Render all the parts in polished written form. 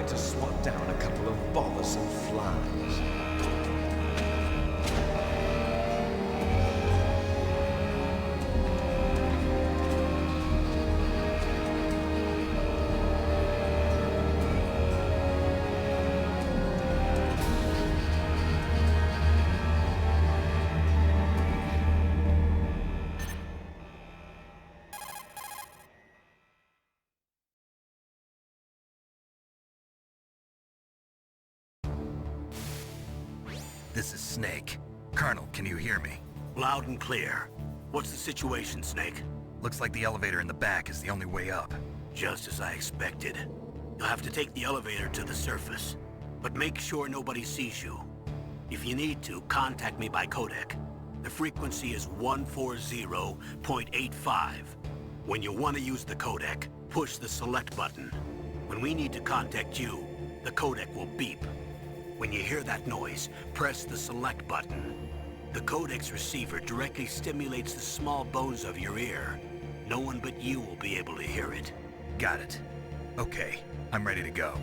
To swat down a couple of bothersome flies. This is Snake. Colonel, can you hear me? Loud and clear. What's the situation, Snake? Looks like the elevator in the back is the only way up. Just as I expected. You'll have to take the elevator to the surface. But make sure nobody sees you. If you need to, contact me by codec. The frequency is 140.85. When you want to use the codec, push the select button. When we need to contact you, the codec will beep. When you hear that noise, press the select button. The codec's receiver directly stimulates the small bones of your ear. No one but you will be able to hear it. Got it. Okay, I'm ready to go.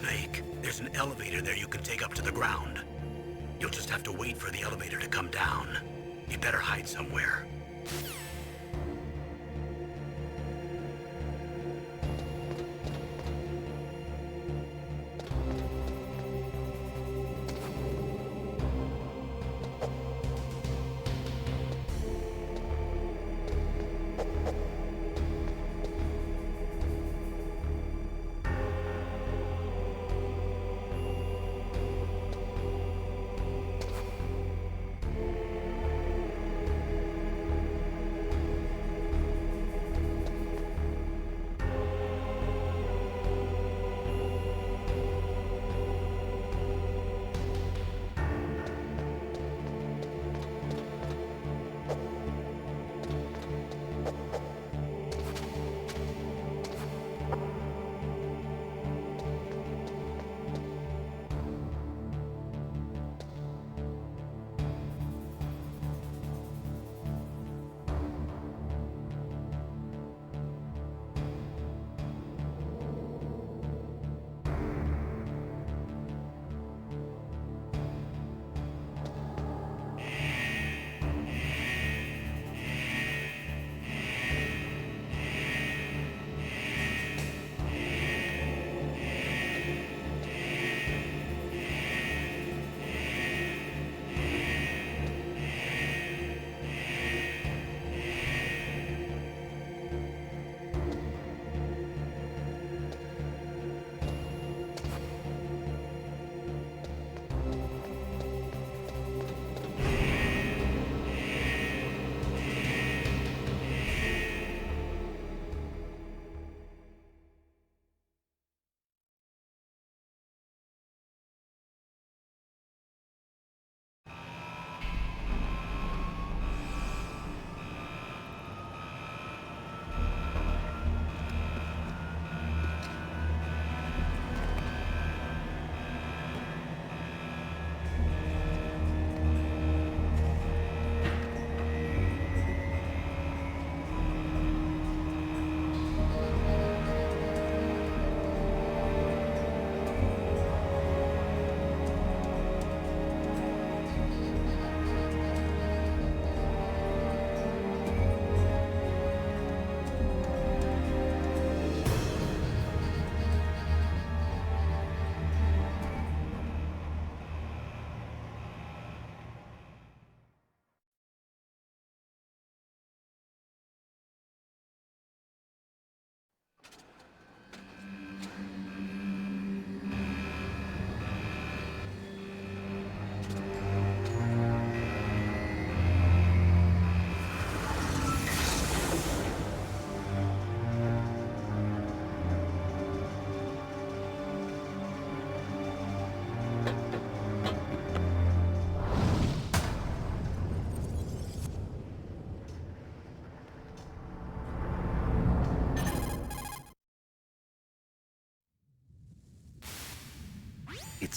Snake, there's an elevator there you can take up to the ground. You'll just have to wait for the elevator to come down. You better hide somewhere.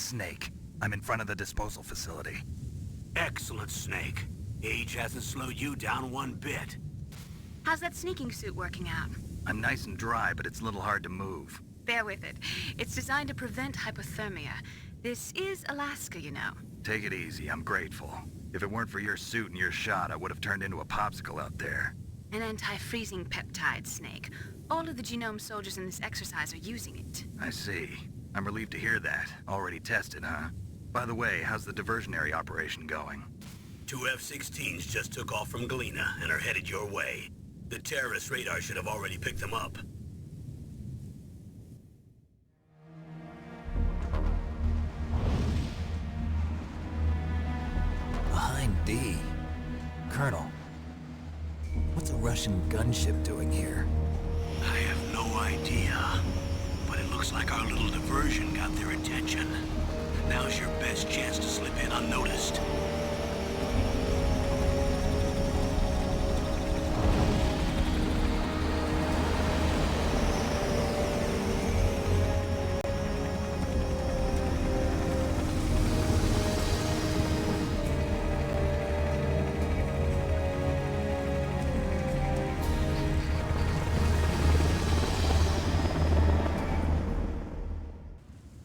Snake. I'm in front of the disposal facility. Excellent, Snake. Age hasn't slowed you down one bit. How's that sneaking suit working out? I'm nice and dry, but it's a little hard to move. Bear with it. It's designed to prevent hypothermia. This is Alaska, you know. Take it easy, I'm grateful. If it weren't for your suit and your shot, I would have turned into a popsicle out there. An anti-freezing peptide, Snake. All of the genome soldiers in this exercise are using it. I see. I'm relieved to hear that. Already tested, huh? By the way, how's the diversionary operation going? 2 F-16s just took off from Galena and are headed your way. The terrorist radar should have already picked them up. Behind D. Colonel, what's a Russian gunship doing here? I have no idea, but it looks like our little diversion got their attention. Now's your best chance to slip in unnoticed.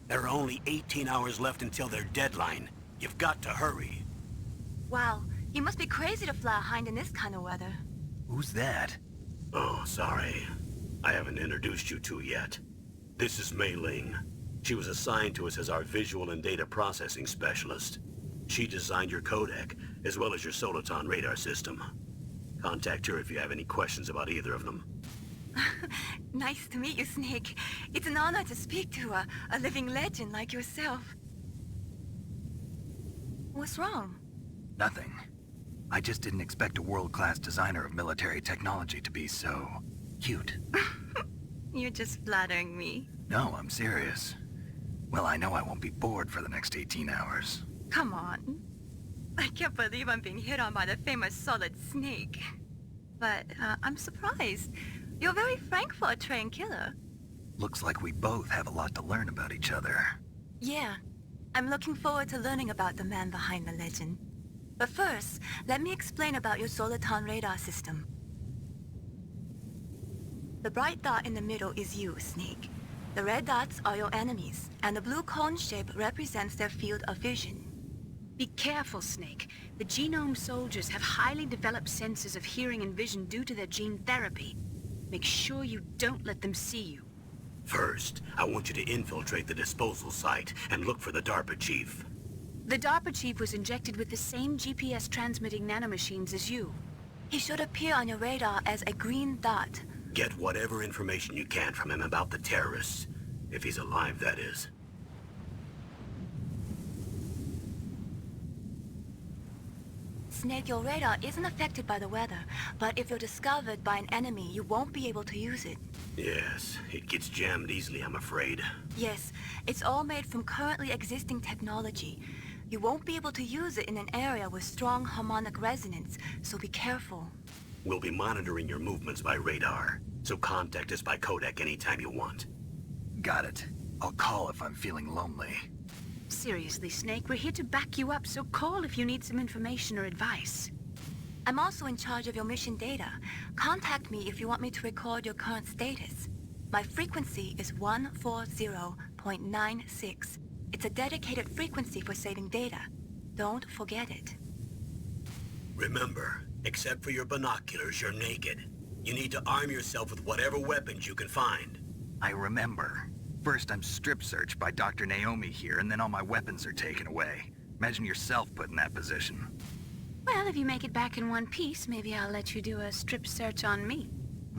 There are only 18 hours left until their deadline. You've got to hurry. Wow, you must be crazy to fly a hind in this kind of weather. Who's that? Oh, sorry. I haven't introduced you to yet. This is Mei Ling. She was assigned to us as our visual and data processing specialist. She designed your codec, as well as your Soliton radar system. Contact her if you have any questions about either of them. Nice to meet you, Snake. It's an honor to speak to a living legend like yourself. What's wrong? Nothing. I just didn't expect a world-class designer of military technology to be so cute. You're just flattering me. No, I'm serious. Well, I know I won't be bored for the next 18 hours. Come on. I can't believe I'm being hit on by the famous Solid Snake. But I'm surprised. You're very frank for a trained killer. Looks like we both have a lot to learn about each other. Yeah. I'm looking forward to learning about the man behind the legend. But first, let me explain about your Soliton radar system. The bright dot in the middle is you, Snake. The red dots are your enemies, and the blue cone shape represents their field of vision. Be careful, Snake. The genome soldiers have highly developed senses of hearing and vision due to their gene therapy. Make sure you don't let them see you. First, I want you to infiltrate the disposal site and look for the DARPA chief. The DARPA chief was injected with the same GPS transmitting nanomachines as you. He should appear on your radar as a green dot. Get whatever information you can from him about the terrorists. If he's alive, that is. Snake, your radar isn't affected by the weather, but if you're discovered by an enemy, you won't be able to use it. Yes, it gets jammed easily, I'm afraid. Yes, it's all made from currently existing technology. You won't be able to use it in an area with strong harmonic resonance, so be careful. We'll be monitoring your movements by radar, so contact us by codec anytime you want. Got it. I'll call if I'm feeling lonely. Seriously, Snake, we're here to back you up, so call if you need some information or advice. I'm also in charge of your mission data. Contact me if you want me to record your current status. My frequency is 140.96. It's a dedicated frequency for saving data. Don't forget it. Remember, except for your binoculars, you're naked. You need to arm yourself with whatever weapons you can find. I remember. First, I'm strip searched by Dr. Naomi here, and then all my weapons are taken away. Imagine yourself put in that position. Well, if you make it back in one piece, maybe I'll let you do a strip search on me.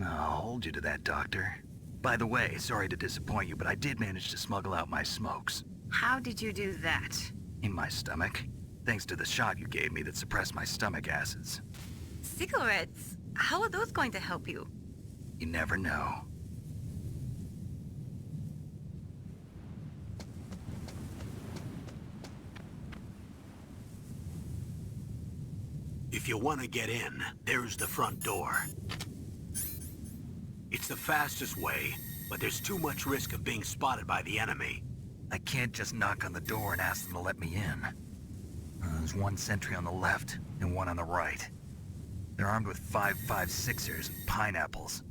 I'll hold you to that, Doctor. By the way, sorry to disappoint you, but I did manage to smuggle out my smokes. How did you do that? In my stomach. Thanks to the shot you gave me that suppressed my stomach acids. Cigarettes? How are those going to help you? You never know. If you want to get in, there's the front door. It's the fastest way, but there's too much risk of being spotted by the enemy. I can't just knock on the door and ask them to let me in. There's one sentry on the left and one on the right. They're armed with 5.56ers and pineapples.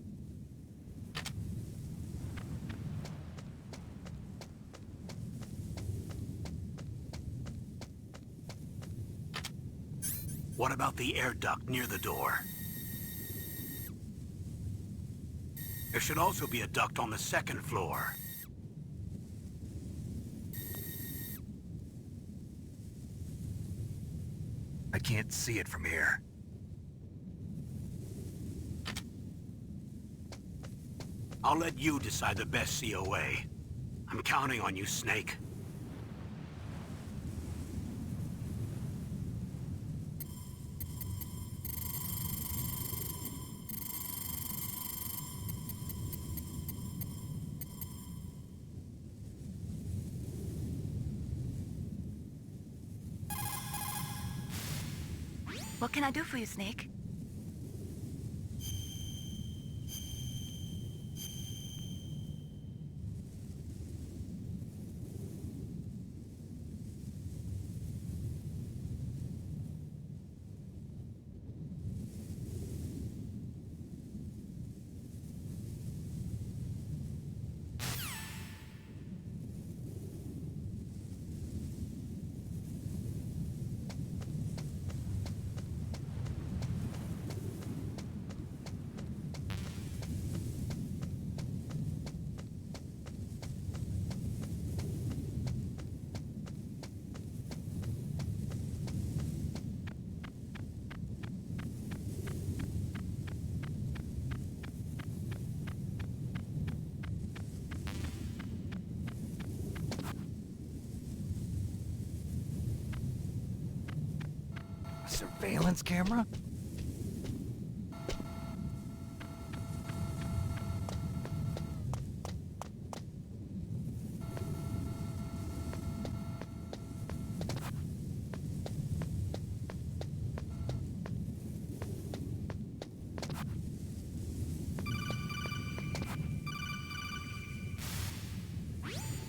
What about the air duct near the door? There should also be a duct on the second floor. I can't see it from here. I'll let you decide the best COA. I'm counting on you, Snake. What can I do for you, Snake? Surveillance camera?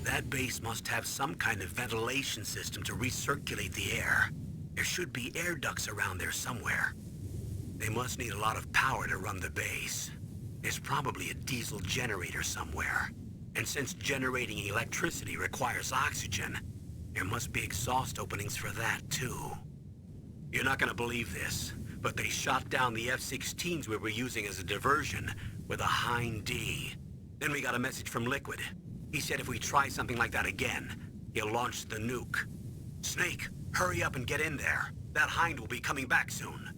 That base must have some kind of ventilation system to recirculate the air. There should be air ducts around there somewhere. They must need a lot of power to run the base. There's probably a diesel generator somewhere. And since generating electricity requires oxygen, there must be exhaust openings for that too. You're not gonna believe this, but they shot down the F-16s we were using as a diversion with a Hind D. Then we got a message from Liquid. He said if we try something like that again, he'll launch the nuke. Snake, hurry up and get in there. That Hind will be coming back soon.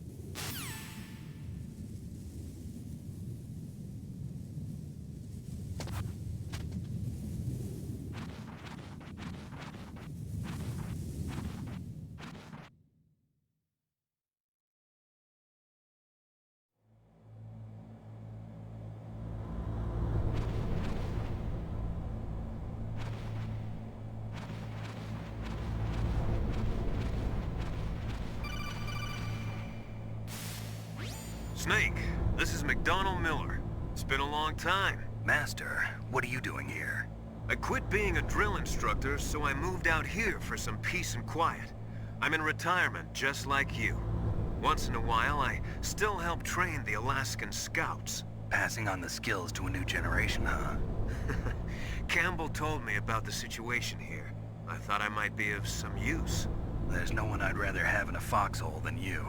Snake, this is McDonald Miller. It's been a long time. Master, what are you doing here? I quit being a drill instructor, so I moved out here for some peace and quiet. I'm in retirement, just like you. Once in a while, I still help train the Alaskan Scouts. Passing on the skills to a new generation, huh? Campbell told me about the situation here. I thought I might be of some use. There's no one I'd rather have in a foxhole than you.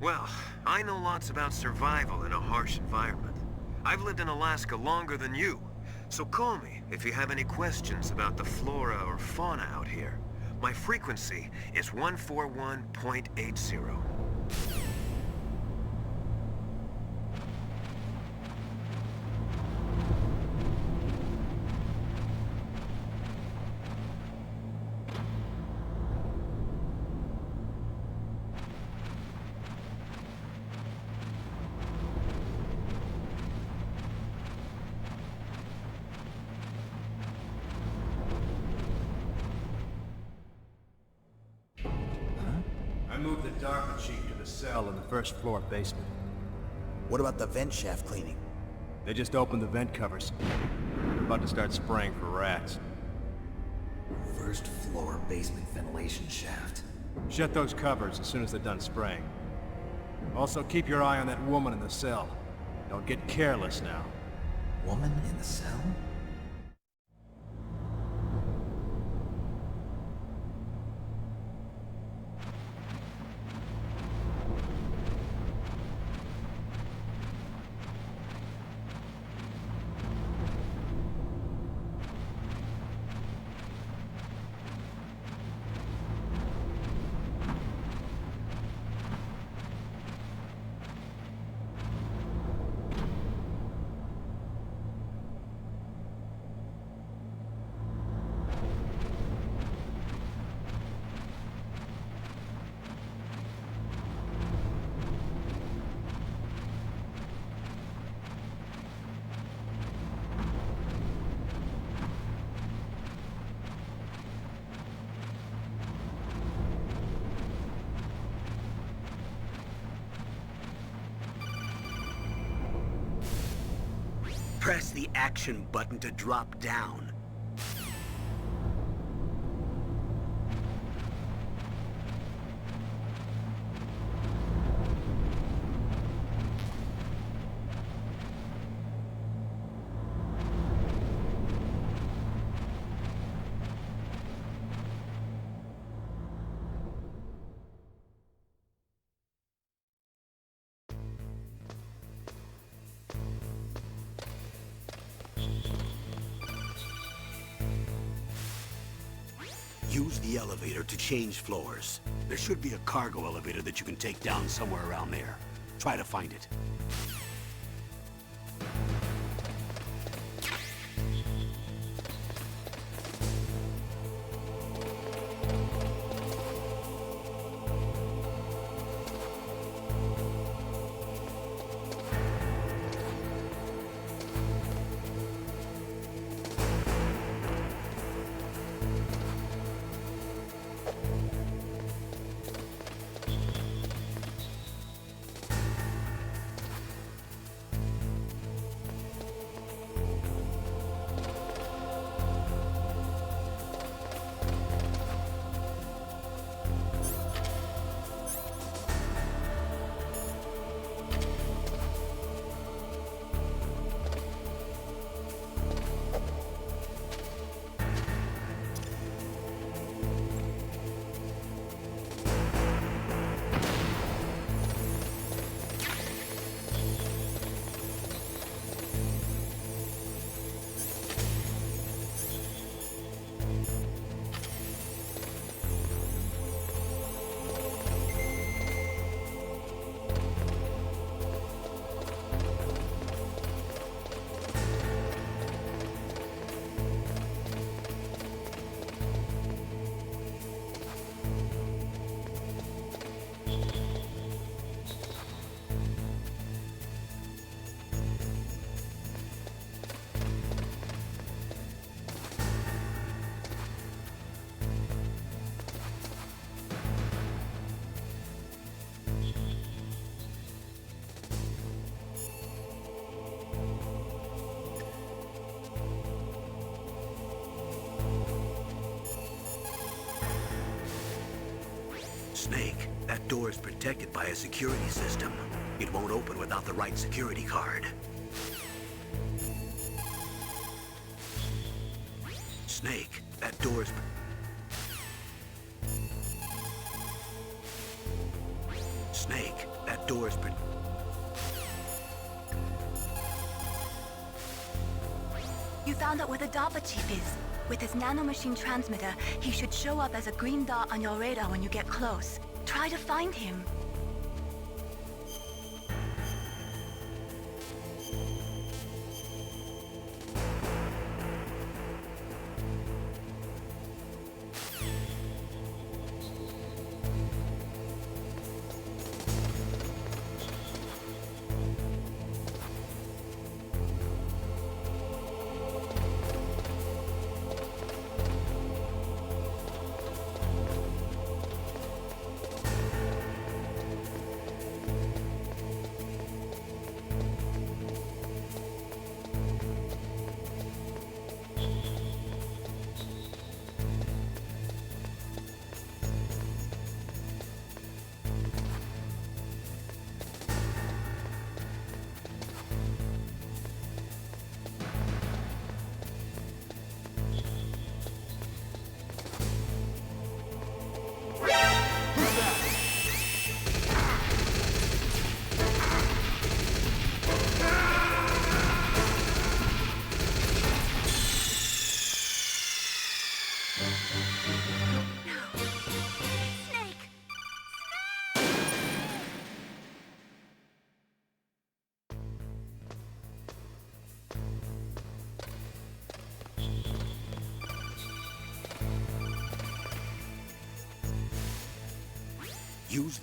Well, I know lots about survival in a harsh environment. I've lived in Alaska longer than you, so call me if you have any questions about the flora or fauna out here. My frequency is 141.80. I moved the Darker Chief to the cell in the first floor basement. What about the vent shaft cleaning? They just opened the vent covers. They're about to start spraying for rats. first floor basement ventilation shaft. Shut those cupboards as soon as they're done spraying. Also, keep your eye on that woman in the cell. Don't get careless now. Woman in the cell? Press the action button to drop down. Use the elevator to change floors. There should be a cargo elevator that you can take down somewhere around there. Try to find it. Snake, that door is protected by a security system. It won't open without the right security card. Snake, that door is... Snake, that door is... You found out where the DARPA chief is. With his nanomachine transmitter, he should show up as a green dot on your radar when you get close. Try to find him. Use...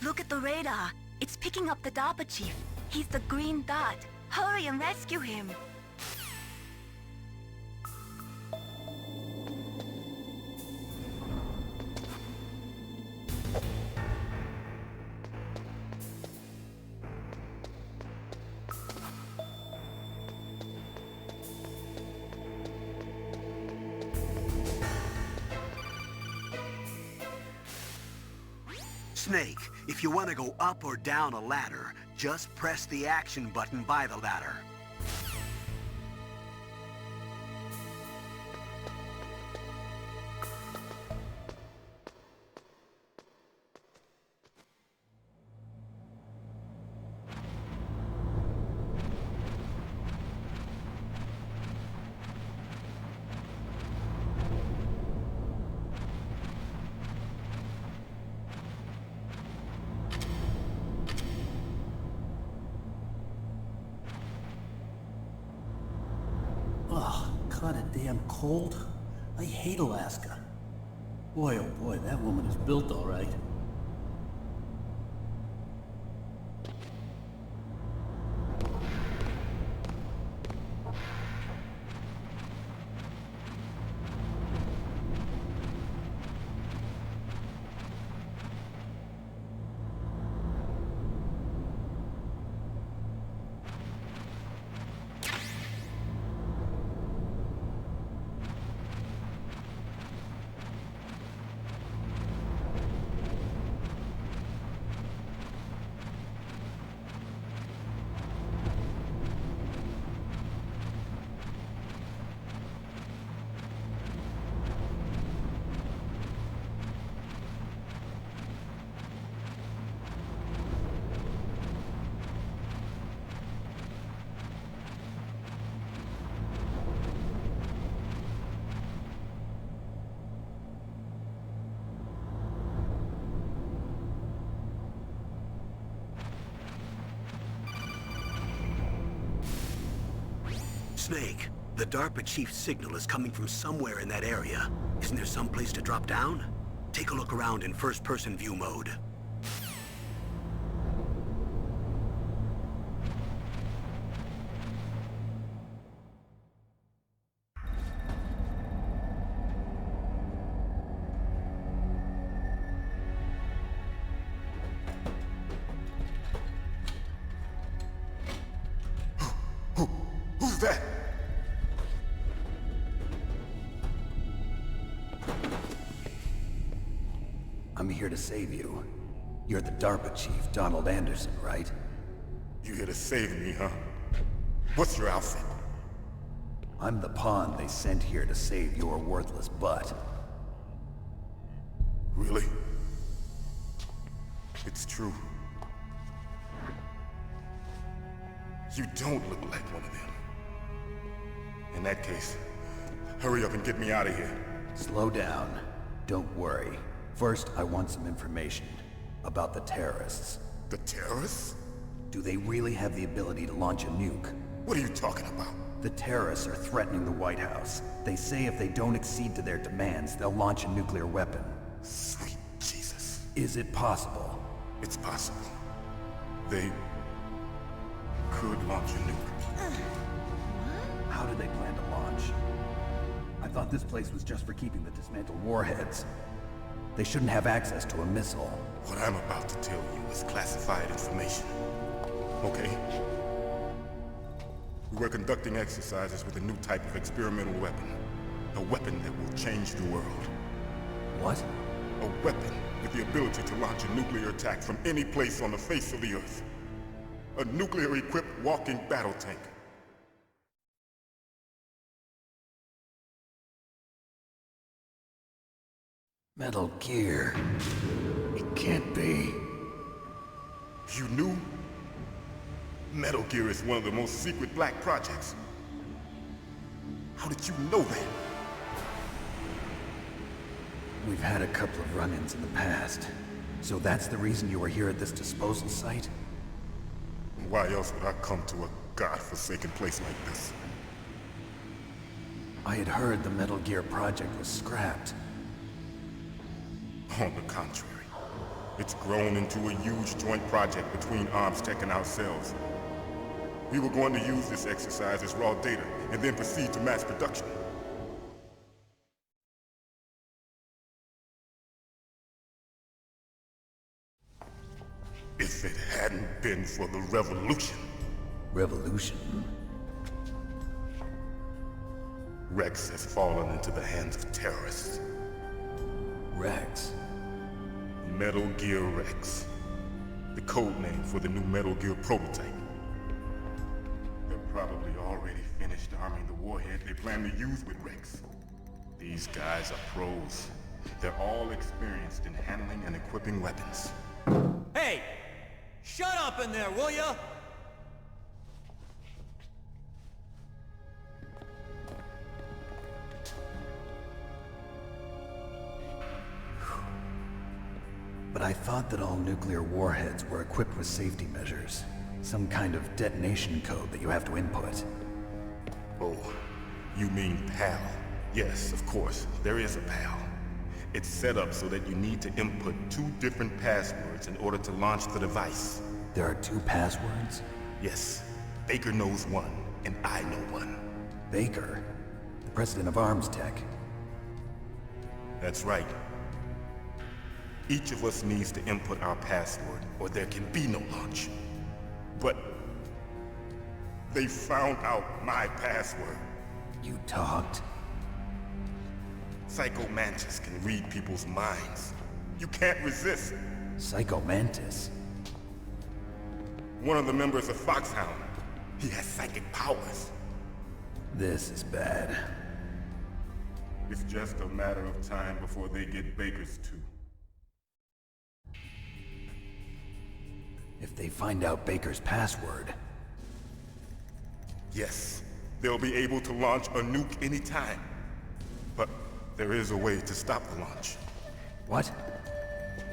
Look at the radar. It's picking up the DARPA chief. He's the green dot. Hurry and rescue him. Snake, if you want to go up or down a ladder, just press the action button by the ladder. Oh, kinda damn cold. I hate Alaska. Boy, oh boy, that woman is built all right. Snake, the DARPA chief's signal is coming from somewhere in that area. Isn't there some place to drop down? Take a look around in first-person view mode. Who's that? I'm here to save you. You're the DARPA chief, Donald Anderson, right? You here to save me, huh? What's your outfit? I'm the pawn they sent here to save your worthless butt. Really? It's true. You don't look like one of them. In that case, hurry up and get me out of here. Slow down. Don't worry. First, I want some information about the terrorists. The terrorists? Do they really have the ability to launch a nuke? What are you talking about? The terrorists are threatening the White House. They say if they don't accede to their demands, they'll launch a nuclear weapon. Sweet Jesus. Is it possible? It's possible. They could launch a nuke. How do they plan to launch? I thought this place was just for keeping the dismantled warheads. They shouldn't have access to a missile. What I'm about to tell you is classified information. Okay? We were conducting exercises with a new type of experimental weapon. A weapon that will change the world. What? A weapon with the ability to launch a nuclear attack from any place on the face of the Earth. A nuclear-equipped walking battle tank. Metal Gear. It can't be. You knew? Metal Gear is one of the most secret black projects. How did you know that? We've had a couple of run-ins in the past. So that's the reason you were here at this disposal site? Why else would I come to a godforsaken place like this? I had heard the Metal Gear project was scrapped. On the contrary, it's grown into a huge joint project between Armstech and ourselves. We were going to use this exercise as raw data and then proceed to mass production. If it hadn't been for the revolution. Revolution? Rex has fallen into the hands of terrorists. Rex? Metal Gear Rex. The code name for the new Metal Gear prototype. They're probably already finished arming the warhead they plan to use with Rex. These guys are pros. They're all experienced in handling and equipping weapons. Hey! Shut up in there, will ya? But I thought that all nuclear warheads were equipped with safety measures. Some kind of detonation code that you have to input. Oh, you mean PAL? Yes, of course, there is a PAL. It's set up so that you need to input 2 different passwords in order to launch the device. There are 2 passwords? Yes. Baker knows one, and I know one. Baker? The president of Armstech? That's right. Each of us needs to input our password, or there can be no launch. But they found out my password. You talked? Psycho Mantis can read people's minds. You can't resist. Psycho Mantis? One of the members of Foxhound. He has psychic powers. This is bad. It's just a matter of time before they get Baker's too. If they find out Baker's password... Yes, they'll be able to launch a nuke anytime. But there is a way to stop the launch. What?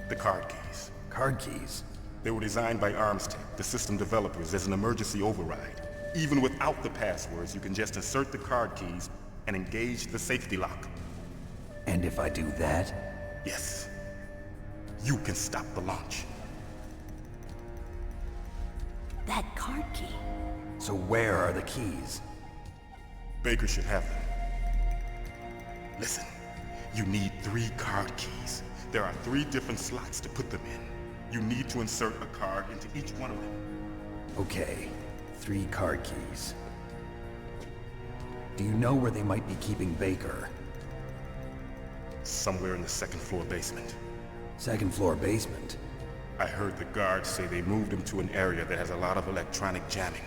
The card keys. Card keys? They were designed by Armstech, the system developers, as an emergency override. Even without the passwords, you can just insert the card keys and engage the safety lock. And if I do that? Yes. You can stop the launch. That card key. So where are the keys? Baker should have them. Listen, you need 3 card keys. There are 3 different slots to put them in. You need to insert a card into each one of them. Okay, 3 card keys. Do you know where they might be keeping Baker? Somewhere in the second floor basement. Second floor basement? I heard the guards say they moved him to an area that has a lot of electronic jamming.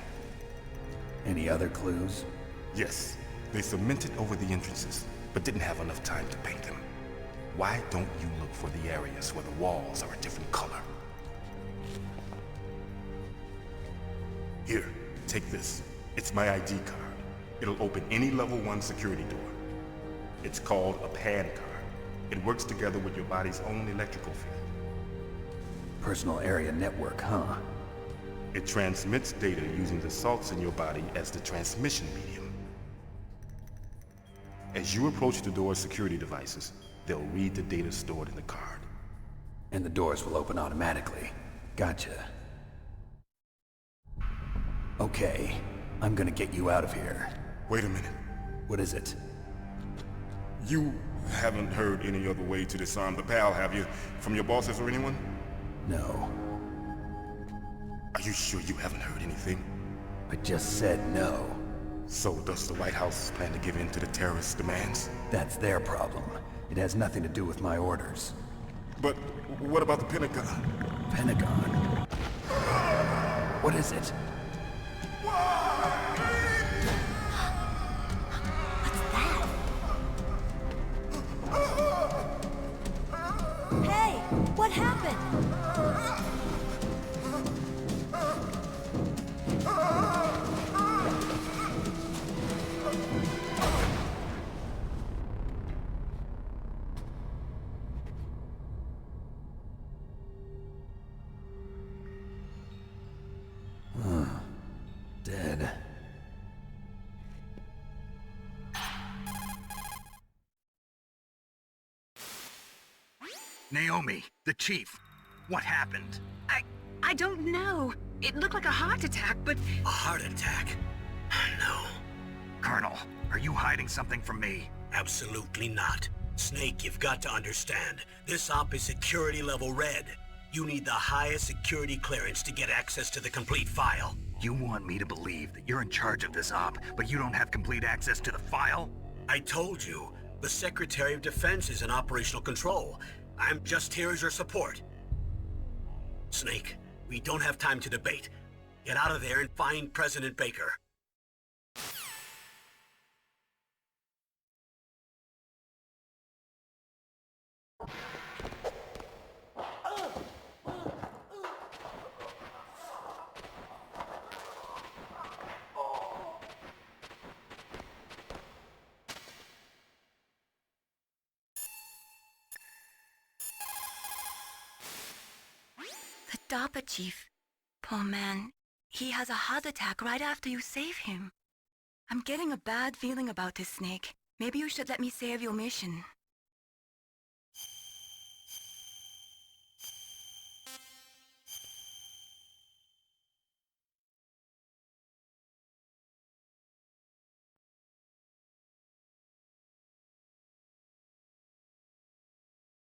Any other clues? Yes. They cemented over the entrances, but didn't have enough time to paint them. Why don't you look for the areas where the walls are a different color? Here, take this. It's my ID card. It'll open any level 1 security door. It's called a PAN card. It works together with your body's own electrical field. Personal area network, huh? It transmits data using the salts in your body as the transmission medium. As you approach the door's security devices, they'll read the data stored in the card. And the doors will open automatically. Gotcha. Okay, I'm gonna get you out of here. Wait a minute. What is it? You haven't heard any other way to disarm the PAL, have you? From your bosses or anyone? No. Are you sure you haven't heard anything? I just said no. So does the White House plan to give in to the terrorists' demands? That's their problem. It has nothing to do with my orders. But what about the Pentagon? Pentagon? What is it? Hey, what happened? Dead. Naomi, the chief. What happened? I don't know. It looked like a heart attack, but... A heart attack? No. Colonel, are you hiding something from me? Absolutely not. Snake, you've got to understand. This op is security level red. You need the highest security clearance to get access to the complete file. You want me to believe that you're in charge of this op, but you don't have complete access to the file? I told you. The Secretary of Defense is in operational control. I'm just here as your support. Snake, we don't have time to debate. Get out of there and find President Baker. The DARPA chief. Poor man. He has a heart attack right after you save him. I'm getting a bad feeling about this, Snake. Maybe you should let me save your mission.